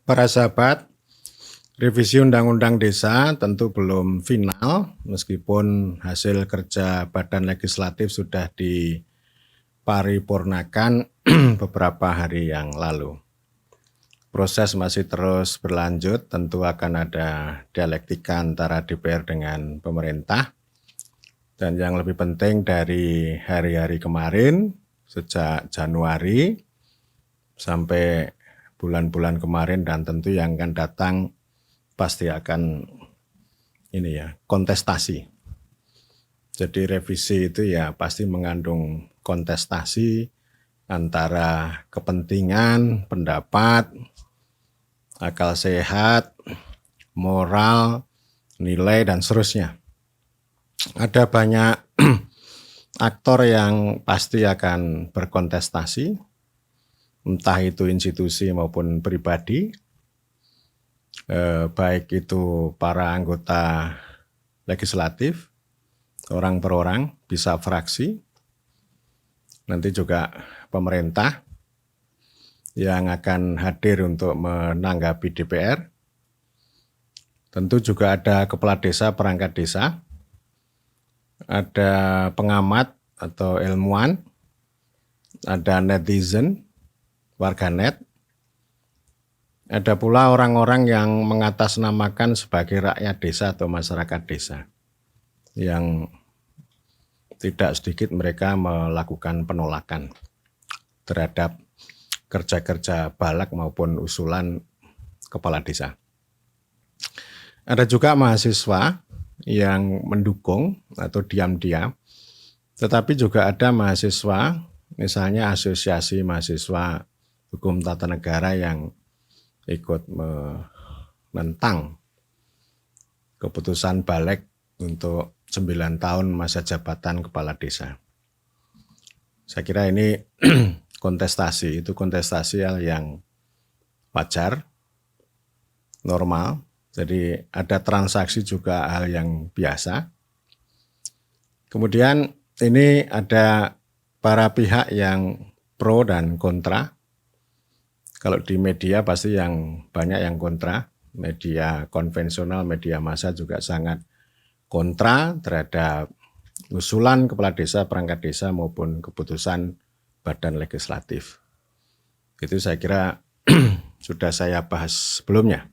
Para sahabat, revisi Undang-Undang Desa tentu belum final, meskipun hasil kerja Badan Legislatif sudah diparipurnakan beberapa hari yang lalu. Proses masih terus berlanjut, tentu akan ada dialektika antara DPR dengan pemerintah. Dan yang lebih penting dari hari-hari kemarin, sejak Januari sampai bulan-bulan kemarin dan tentu yang akan datang pasti akan kontestasi. Jadi revisi itu ya pasti mengandung kontestasi antara kepentingan, pendapat, akal sehat, moral, nilai dan seterusnya. Ada banyak aktor yang pasti akan berkontestasi, entah itu institusi maupun pribadi, baik itu para anggota legislatif, orang per orang, bisa fraksi, nanti juga pemerintah yang akan hadir untuk menanggapi DPR. Tentu juga ada kepala desa, perangkat desa, ada pengamat atau ilmuwan, ada netizen, warganet, ada pula orang-orang yang mengatasnamakan sebagai rakyat desa atau masyarakat desa, yang tidak sedikit mereka melakukan penolakan terhadap kerja-kerja balak maupun usulan kepala desa. Ada juga mahasiswa yang mendukung atau diam-diam, tetapi juga ada mahasiswa, misalnya asosiasi mahasiswa hukum tata negara yang ikut menentang keputusan balik untuk 9 tahun masa jabatan kepala desa. Saya kira ini kontestasi hal yang wajar, normal. Jadi ada transaksi juga hal yang biasa. Kemudian ini ada para pihak yang pro dan kontra. Kalau di media pasti yang banyak yang kontra, media konvensional, media massa juga sangat kontra terhadap usulan kepala desa, perangkat desa maupun keputusan badan legislatif. Itu saya kira sudah saya bahas sebelumnya.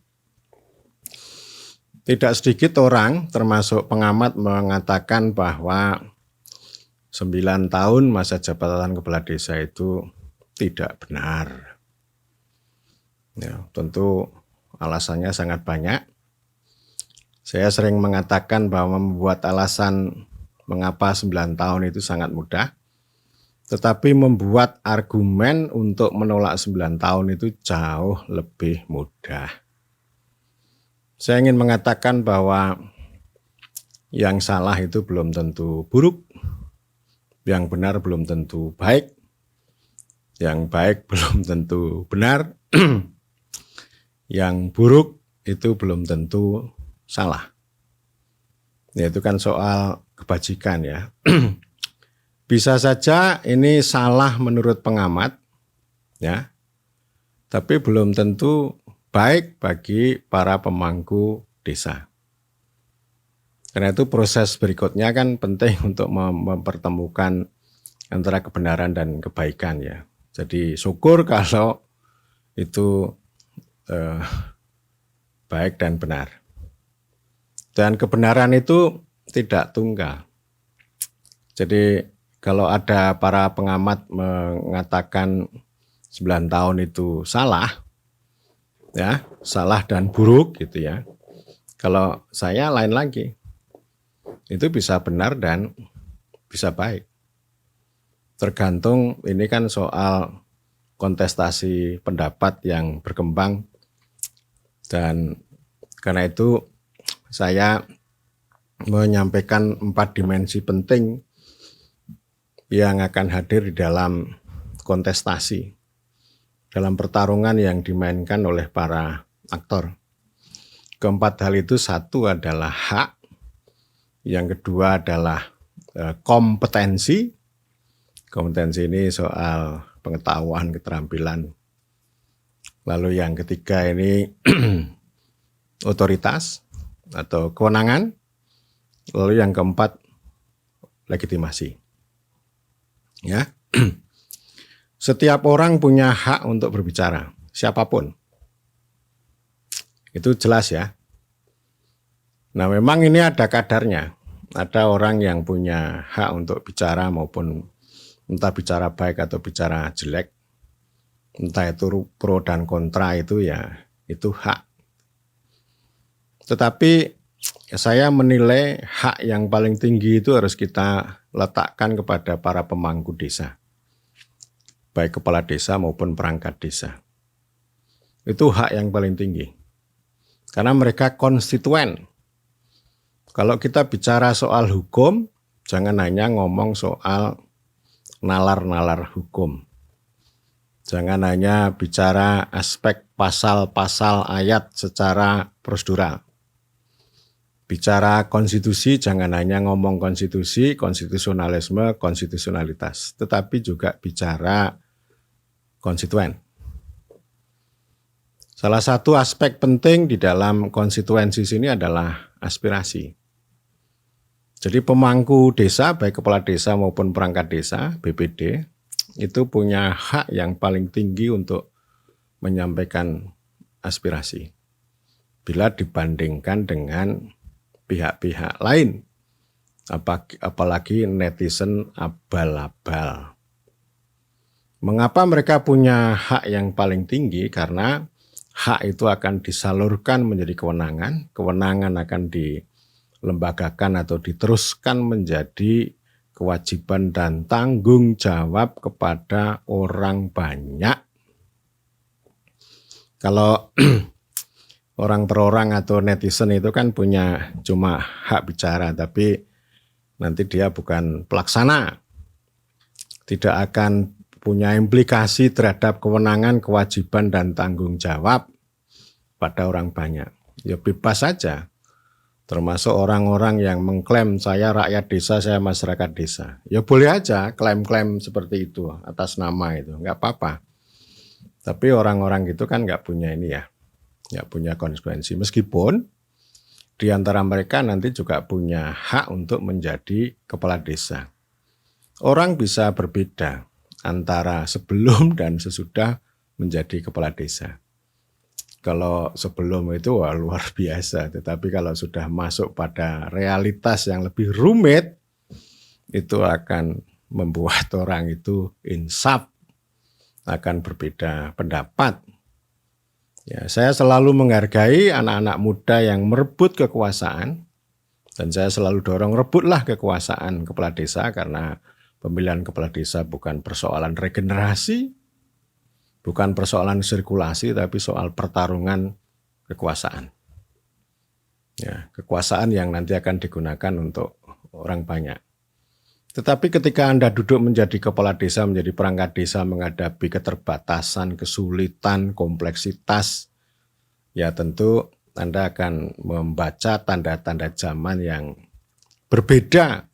Tidak sedikit orang, termasuk pengamat, mengatakan bahwa 9 tahun masa jabatan kepala desa itu tidak benar. Ya, tentu alasannya sangat banyak. Saya sering mengatakan bahwa membuat alasan mengapa 9 tahun itu sangat mudah, tetapi membuat argumen untuk menolak 9 tahun itu jauh lebih mudah. Saya ingin mengatakan bahwa yang salah itu belum tentu buruk, yang benar belum tentu baik, yang baik belum tentu benar, yang buruk itu belum tentu salah. Ya, itu kan soal kebajikan ya. Bisa saja ini salah menurut pengamat, ya, tapi belum tentu baik bagi para pemangku desa. Karena itu proses berikutnya kan penting untuk mempertemukan antara kebenaran dan kebaikan ya. Jadi syukur kalau itu baik dan benar. Dan kebenaran itu tidak tunggal. Jadi kalau ada para pengamat mengatakan 9 tahun itu salah, ya, salah dan buruk gitu ya. Kalau saya lain lagi, itu bisa benar dan bisa baik. Tergantung, ini kan soal kontestasi pendapat yang berkembang, dan karena itu saya menyampaikan 4 dimensi penting yang akan hadir di dalam kontestasi, dalam pertarungan yang dimainkan oleh para aktor. Keempat hal itu, satu adalah hak, yang kedua adalah kompetensi. Kompetensi ini soal pengetahuan, keterampilan, Lalu yang ketiga ini otoritas atau kewenangan. Lalu yang keempat legitimasi. Ya. Setiap orang punya hak untuk berbicara, siapapun. Itu jelas ya. Nah, memang ini ada kadarnya. Ada orang yang punya hak untuk bicara maupun entah bicara baik atau bicara jelek. Entah itu pro dan kontra itu ya, itu hak. Tetapi saya menilai hak yang paling tinggi itu harus kita letakkan kepada para pemangku desa. Baik kepala desa maupun perangkat desa. Itu hak yang paling tinggi. Karena mereka konstituen. Kalau kita bicara soal hukum, jangan hanya ngomong soal nalar-nalar hukum. Jangan hanya bicara aspek pasal-pasal ayat secara prosedural. Bicara konstitusi, jangan hanya ngomong konstitusi, konstitusionalisme, konstitusionalitas. Tetapi juga bicara konstituen. Salah satu aspek penting di dalam konstituensi sini adalah aspirasi. Jadi pemangku desa, baik kepala desa maupun perangkat desa, BPD, itu punya hak yang paling tinggi untuk menyampaikan aspirasi. Bila dibandingkan dengan pihak-pihak lain, apalagi netizen abal-abal. Mengapa mereka punya hak yang paling tinggi? Karena hak itu akan disalurkan menjadi kewenangan, kewenangan akan dilembagakan atau diteruskan menjadi kewajiban dan tanggung jawab kepada orang banyak. Kalau orang per orang atau netizen itu kan punya cuma hak bicara, tapi nanti dia bukan pelaksana. Tidak akan punya implikasi terhadap kewenangan, kewajiban, dan tanggung jawab pada orang banyak. Ya bebas saja. Termasuk orang-orang yang mengklaim saya rakyat desa, saya masyarakat desa. Ya boleh aja klaim-klaim seperti itu atas nama itu, nggak apa-apa. Tapi orang-orang gitu kan nggak punya ini ya, nggak punya konsekuensi. Meskipun di antara mereka nanti juga punya hak untuk menjadi kepala desa. Orang bisa berbeda antara sebelum dan sesudah menjadi kepala desa. Kalau sebelum itu wah, luar biasa, tetapi kalau sudah masuk pada realitas yang lebih rumit, itu akan membuat orang itu insaf, akan berbeda pendapat. Ya, saya selalu menghargai anak-anak muda yang merebut kekuasaan, dan saya selalu dorong rebutlah kekuasaan kepala desa, karena pemilihan kepala desa bukan persoalan regenerasi, bukan persoalan sirkulasi, tapi soal pertarungan kekuasaan. Ya, kekuasaan yang nanti akan digunakan untuk orang banyak. Tetapi ketika Anda duduk menjadi kepala desa, menjadi perangkat desa, menghadapi keterbatasan, kesulitan, kompleksitas, ya tentu Anda akan membaca tanda-tanda zaman yang berbeda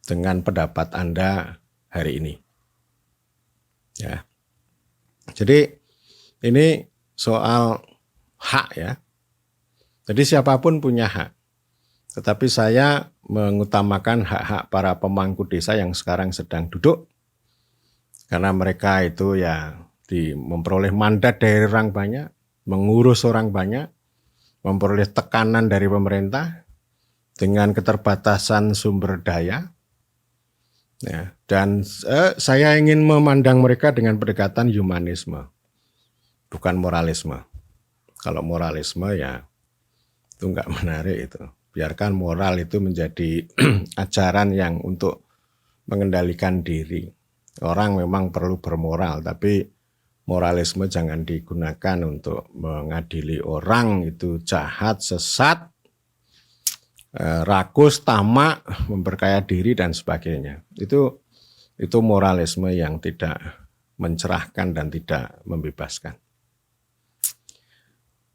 dengan pendapat Anda hari ini. Ya. Jadi ini soal hak ya. Jadi siapapun punya hak. Tetapi saya mengutamakan hak-hak para pemangku desa yang sekarang sedang duduk. Karena mereka itu ya memperoleh mandat dari orang banyak, mengurus orang banyak, memperoleh tekanan dari pemerintah dengan keterbatasan sumber daya. Ya, dan saya ingin memandang mereka dengan pendekatan humanisme, bukan moralisme. Kalau moralisme ya itu enggak menarik itu. Biarkan moral itu menjadi ajaran yang untuk mengendalikan diri. Orang memang perlu bermoral, tapi moralisme jangan digunakan untuk mengadili orang itu jahat, sesat, rakus, tamak, memperkaya diri dan sebagainya. Itu moralisme yang tidak mencerahkan dan tidak membebaskan.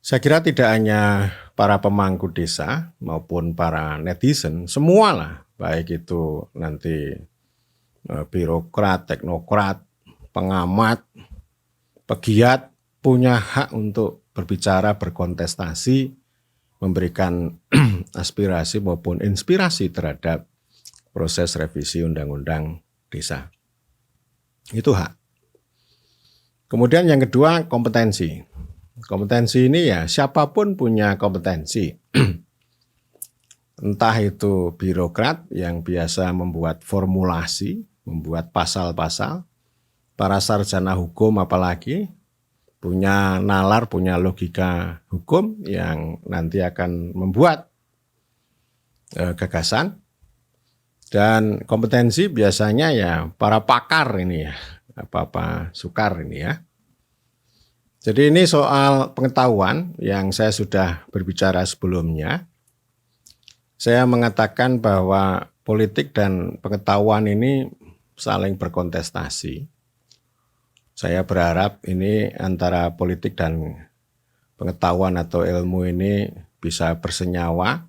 Saya kira tidak hanya para pemangku desa maupun para netizen, semualah, baik itu nanti birokrat, teknokrat, pengamat, pegiat, punya hak untuk berbicara, berkontestasi, memberikan aspirasi maupun inspirasi terhadap proses revisi Undang-Undang Desa. Itu hak. Kemudian yang kedua, kompetensi. Kompetensi ini ya siapapun punya kompetensi. Entah itu birokrat yang biasa membuat formulasi, membuat pasal-pasal, para sarjana hukum apalagi, punya nalar, punya logika hukum yang nanti akan membuat gagasan. Dan kompetensi biasanya ya para pakar ini ya, apa-apa sukar ini ya. Jadi ini soal pengetahuan yang saya sudah berbicara sebelumnya. Saya mengatakan bahwa politik dan pengetahuan ini saling berkontestasi. Saya berharap ini antara politik dan pengetahuan atau ilmu ini bisa bersenyawa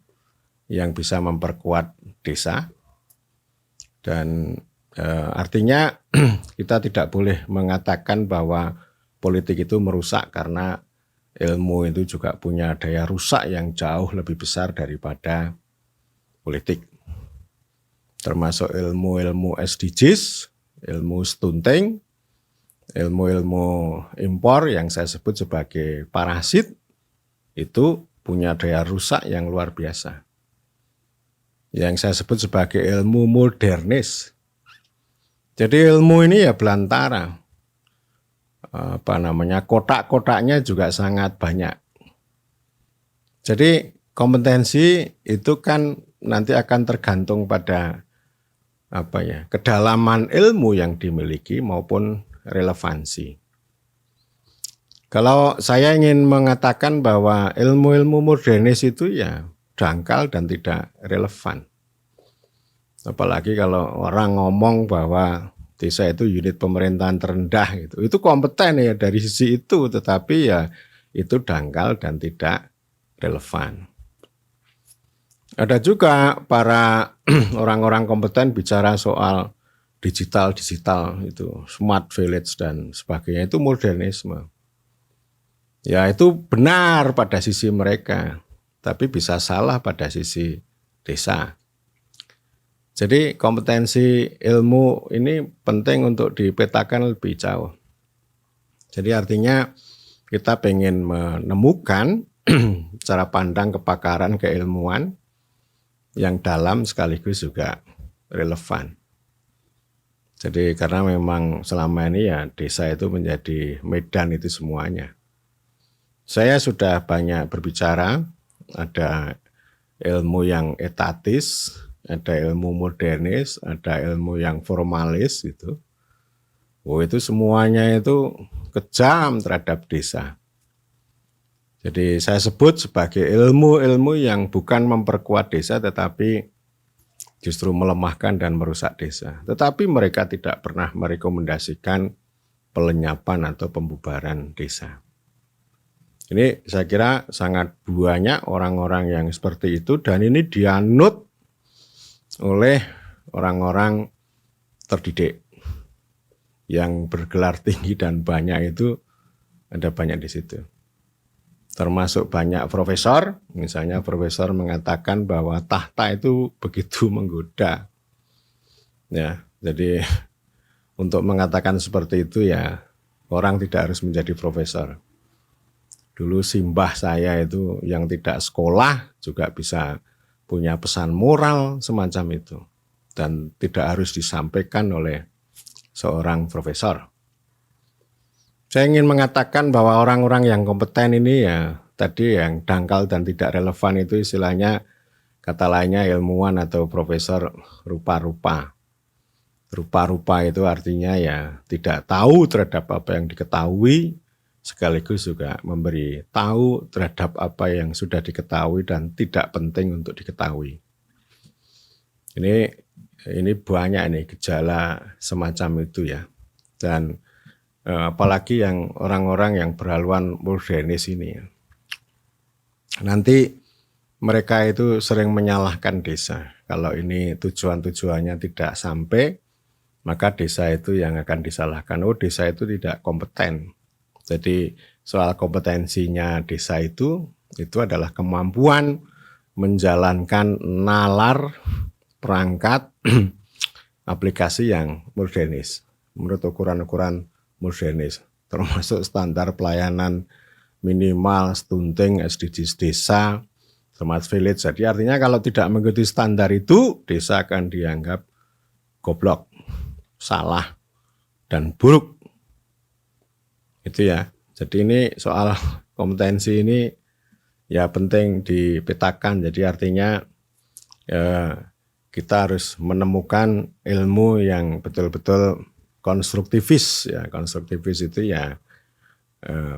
yang bisa memperkuat desa. Dan artinya kita tidak boleh mengatakan bahwa politik itu merusak karena ilmu itu juga punya daya rusak yang jauh lebih besar daripada politik. Termasuk ilmu-ilmu SDGs, ilmu stunting, ilmu-ilmu impor yang saya sebut sebagai parasit, itu punya daya rusak yang luar biasa. Yang saya sebut sebagai ilmu modernis. Jadi ilmu ini ya belantara. Kotak-kotaknya juga sangat banyak. Jadi kompetensi itu kan nanti akan tergantung pada kedalaman ilmu yang dimiliki maupun relevansi. Kalau saya ingin mengatakan bahwa ilmu-ilmu modernis itu ya dangkal dan tidak relevan. Apalagi kalau orang ngomong bahwa desa itu unit pemerintahan terendah gitu. Itu kompeten ya dari sisi itu, tetapi ya itu dangkal dan tidak relevan. Ada juga para orang-orang kompeten bicara soal digital itu, smart village dan sebagainya, itu modernisme. Ya itu benar pada sisi mereka, tapi bisa salah pada sisi desa. Jadi kompetensi ilmu ini penting untuk dipetakan lebih jauh. Jadi artinya kita ingin menemukan cara pandang kepakaran keilmuan yang dalam sekaligus juga relevan. Jadi karena memang selama ini ya desa itu menjadi medan itu semuanya. Saya sudah banyak berbicara, ada ilmu yang etatis, ada ilmu modernis, ada ilmu yang formalis gitu. Itu semuanya itu kejam terhadap desa. Jadi saya sebut sebagai ilmu-ilmu yang bukan memperkuat desa tetapi justru melemahkan dan merusak desa. Tetapi mereka tidak pernah merekomendasikan pelenyapan atau pembubaran desa. Ini saya kira sangat banyak orang-orang yang seperti itu dan ini dianut oleh orang-orang terdidik yang bergelar tinggi dan banyak itu ada banyak di situ. Termasuk banyak profesor, misalnya profesor mengatakan bahwa tahta itu begitu menggoda. Ya, jadi untuk mengatakan seperti itu ya orang tidak harus menjadi profesor. Dulu simbah saya itu yang tidak sekolah juga bisa punya pesan moral semacam itu dan tidak harus disampaikan oleh seorang profesor. Saya ingin mengatakan bahwa orang-orang yang kompeten ini ya tadi yang dangkal dan tidak relevan itu istilahnya kata lainnya ilmuwan atau profesor rupa-rupa. Rupa-rupa itu artinya ya tidak tahu terhadap apa yang diketahui, sekaligus juga memberi tahu terhadap apa yang sudah diketahui dan tidak penting untuk diketahui. Ini banyak nih gejala semacam itu ya. Dan apalagi yang orang-orang yang berhaluan modernis ini. Nanti mereka itu sering menyalahkan desa. Kalau ini tujuan-tujuannya tidak sampai, maka desa itu yang akan disalahkan. Oh, desa itu tidak kompeten. Jadi soal kompetensinya desa itu adalah kemampuan menjalankan nalar perangkat aplikasi yang modernis menurut ukuran-ukuran modernis, termasuk standar pelayanan minimal, stunting, SDGs desa, smart village. Jadi artinya kalau tidak mengikuti standar itu, desa akan dianggap goblok, salah, dan buruk. Itu ya. Jadi ini soal kompetensi ini ya penting dipetakan. Jadi artinya kita harus menemukan ilmu yang betul-betul konstruktivis. Ya, konstruktivis itu ya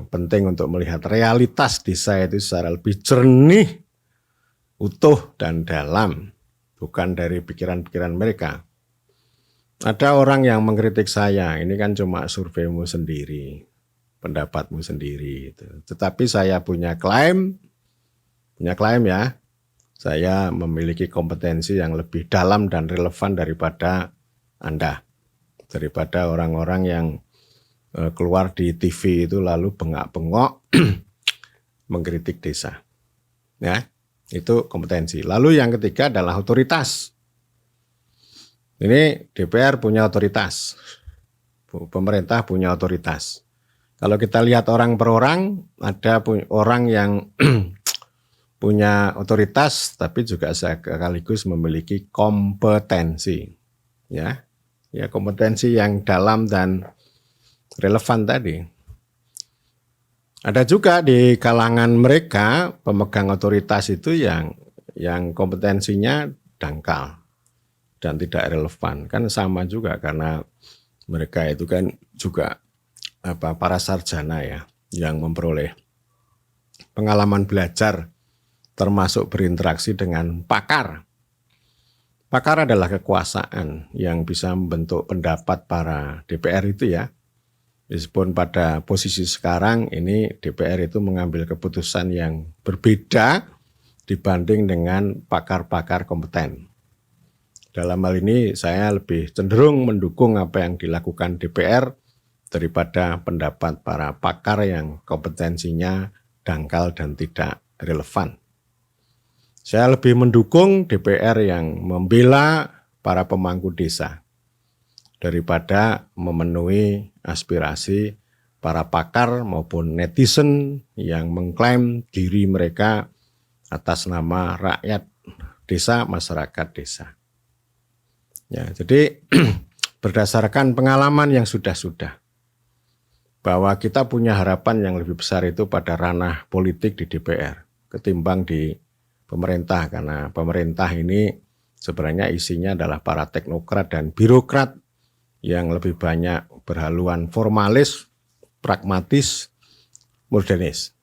penting untuk melihat realitas desa itu secara lebih jernih, utuh dan dalam, bukan dari pikiran-pikiran mereka. Ada orang yang mengkritik saya, ini kan cuma surveimu sendiri, pendapatmu sendiri. Tetapi saya punya klaim ya, saya memiliki kompetensi yang lebih dalam dan relevan daripada Anda, daripada orang-orang yang keluar di TV itu lalu bengak-bengok mengkritik desa. Ya, itu kompetensi. Lalu yang ketiga adalah otoritas. Ini DPR punya otoritas, pemerintah punya otoritas. Kalau kita lihat orang per orang, ada orang yang punya otoritas, tapi juga sekaligus memiliki kompetensi. Ya, kompetensi yang dalam dan relevan tadi. Ada juga di kalangan mereka pemegang otoritas itu yang kompetensinya dangkal dan tidak relevan. Kan sama juga karena mereka itu kan juga para sarjana ya yang memperoleh pengalaman belajar termasuk berinteraksi dengan pakar. Pakar adalah kekuasaan yang bisa membentuk pendapat para DPR itu ya. Meskipun pada posisi sekarang ini DPR itu mengambil keputusan yang berbeda dibanding dengan pakar-pakar kompeten. Dalam hal ini saya lebih cenderung mendukung apa yang dilakukan DPR daripada pendapat para pakar yang kompetensinya dangkal dan tidak relevan. Saya lebih mendukung DPR yang membela para pemangku desa daripada memenuhi aspirasi para pakar maupun netizen yang mengklaim diri mereka atas nama rakyat desa, masyarakat desa. Ya, jadi berdasarkan pengalaman yang sudah-sudah, bahwa kita punya harapan yang lebih besar itu pada ranah politik di DPR ketimbang di pemerintah, karena pemerintah ini sebenarnya isinya adalah para teknokrat dan birokrat yang lebih banyak berhaluan formalis, pragmatis, modernis.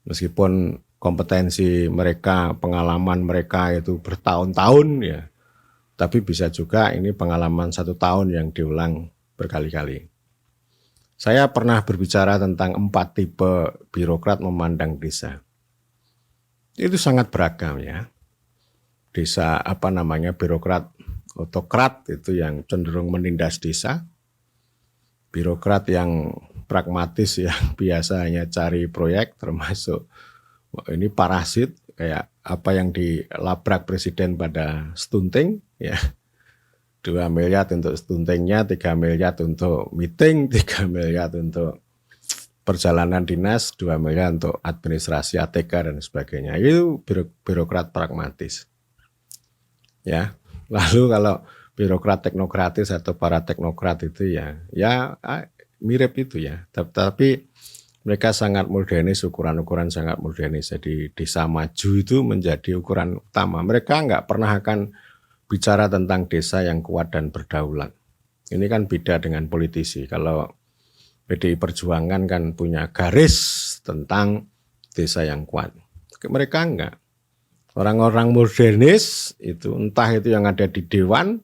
Meskipun kompetensi mereka, pengalaman mereka itu bertahun-tahun ya, tapi bisa juga ini pengalaman 1 tahun yang diulang berkali-kali. Saya pernah berbicara tentang 4 tipe birokrat memandang desa. Itu sangat beragam ya. Desa birokrat otokrat itu yang cenderung menindas desa, birokrat yang pragmatis yang biasa hanya cari proyek, termasuk ini parasit kayak apa yang dilabrak presiden pada stunting ya, 2 miliar untuk stuntingnya, 3 miliar untuk meeting, 3 miliar untuk perjalanan dinas, 2 miliar untuk administrasi ATK dan sebagainya. Itu birokrat pragmatis ya. Lalu kalau birokrat teknokratis atau para teknokrat itu ya mirip itu ya. Tapi mereka sangat modernis, ukuran-ukuran sangat modernis. Jadi desa maju itu menjadi ukuran utama. Mereka nggak pernah akan bicara tentang desa yang kuat dan berdaulat. Ini kan beda dengan politisi. Kalau PDI Perjuangan kan punya garis tentang desa yang kuat. Mereka enggak. Orang-orang modernis itu entah itu yang ada di dewan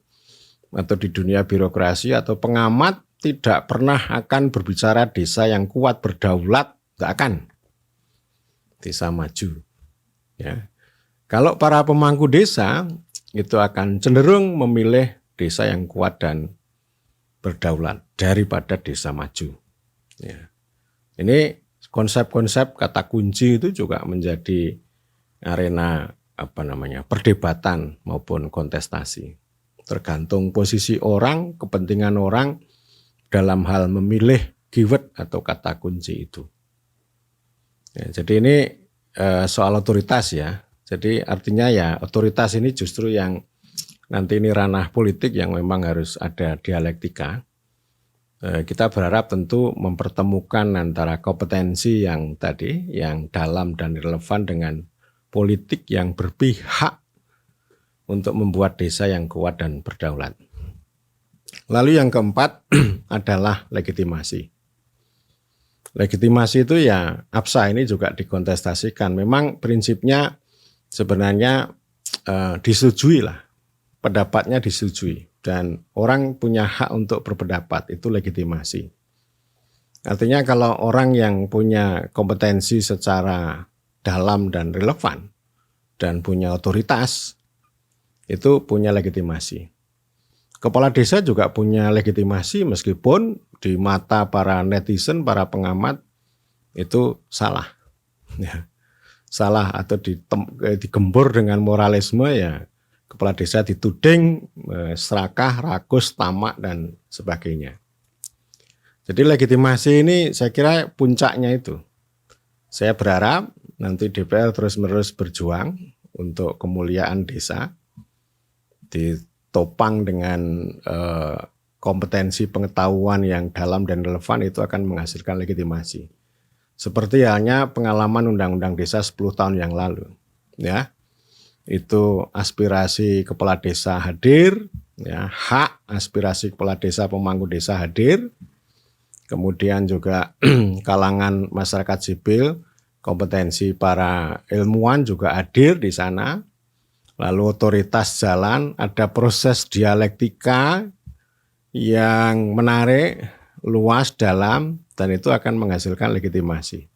atau di dunia birokrasi atau pengamat tidak pernah akan berbicara desa yang kuat berdaulat, enggak akan. Desa maju. Ya. Kalau para pemangku desa itu akan cenderung memilih desa yang kuat dan berdaulat daripada desa maju. Ya. Ini konsep-konsep kata kunci itu juga menjadi arena perdebatan maupun kontestasi. Tergantung posisi orang, kepentingan orang dalam hal memilih keyword atau kata kunci itu. Ya, jadi ini soal otoritas ya. Jadi artinya ya otoritas ini justru yang nanti ini ranah politik yang memang harus ada dialektika. Kita berharap tentu mempertemukan antara kompetensi yang tadi, yang dalam dan relevan dengan politik yang berpihak untuk membuat desa yang kuat dan berdaulat. Lalu yang keempat adalah legitimasi. Legitimasi itu ya APSA ini juga dikontestasikan. Memang prinsipnya sebenarnya disetujui lah, pendapatnya disetujui. Dan orang punya hak untuk berpendapat, itu legitimasi. Artinya kalau orang yang punya kompetensi secara dalam dan relevan dan punya otoritas, itu punya legitimasi. Kepala desa juga punya legitimasi meskipun di mata para netizen, para pengamat itu salah. Ya. Salah atau digembur dengan moralisme ya. Kepala desa dituding serakah, rakus, tamak, dan sebagainya. Jadi legitimasi ini saya kira puncaknya itu. Saya berharap nanti DPR terus-menerus berjuang untuk kemuliaan desa, ditopang dengan kompetensi pengetahuan yang dalam dan relevan, itu akan menghasilkan legitimasi. Seperti halnya pengalaman Undang-Undang Desa 10 tahun yang lalu. Ya. Itu aspirasi kepala desa hadir, ya, hak aspirasi kepala desa, pemangku desa hadir, kemudian juga kalangan masyarakat sipil, kompetensi para ilmuwan juga hadir di sana, lalu otoritas jalan, ada proses dialektika yang menarik, luas, dalam, dan itu akan menghasilkan legitimasi.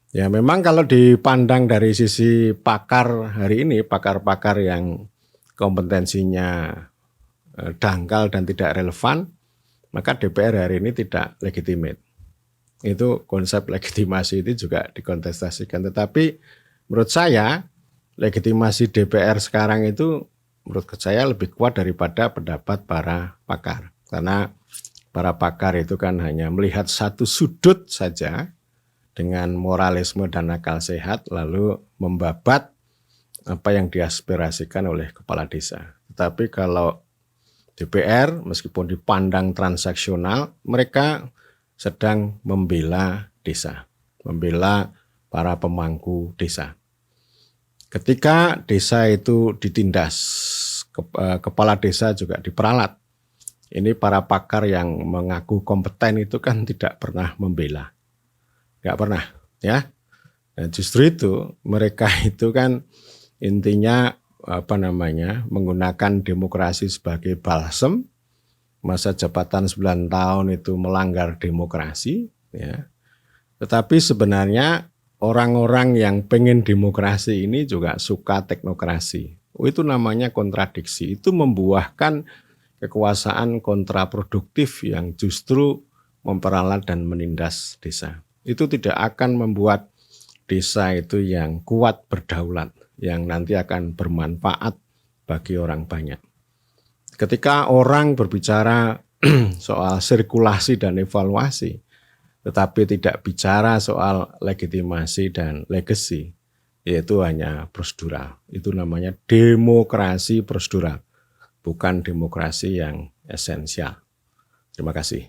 Ya memang kalau dipandang dari sisi pakar hari ini, pakar-pakar yang kompetensinya dangkal dan tidak relevan, maka DPR hari ini tidak legitimate. Itu konsep legitimasi itu juga dikontestasikan. Tetapi menurut saya legitimasi DPR sekarang itu menurut saya lebih kuat daripada pendapat para pakar. Karena para pakar itu kan hanya melihat satu sudut saja, dengan moralisme dan akal sehat, lalu membabat apa yang diaspirasikan oleh kepala desa. Tetapi kalau DPR, meskipun dipandang transaksional, mereka sedang membela desa, membela para pemangku desa. Ketika desa itu ditindas, kepala desa juga diperalat. Ini para pakar yang mengaku kompeten itu kan tidak pernah membela. Nggak pernah, ya. Nah, justru itu mereka itu kan intinya menggunakan demokrasi sebagai balsem. Masa jabatan 9 tahun itu melanggar demokrasi, ya. Tetapi sebenarnya orang-orang yang pengen demokrasi ini juga suka teknokrasi. Itu namanya kontradiksi. Itu membuahkan kekuasaan kontraproduktif yang justru memperalat dan menindas desa. Itu tidak akan membuat desa itu yang kuat berdaulat, yang nanti akan bermanfaat bagi orang banyak. Ketika orang berbicara soal sirkulasi dan evaluasi, tetapi tidak bicara soal legitimasi dan legacy, yaitu hanya prosedural. Itu namanya demokrasi prosedural, bukan demokrasi yang esensial. Terima kasih.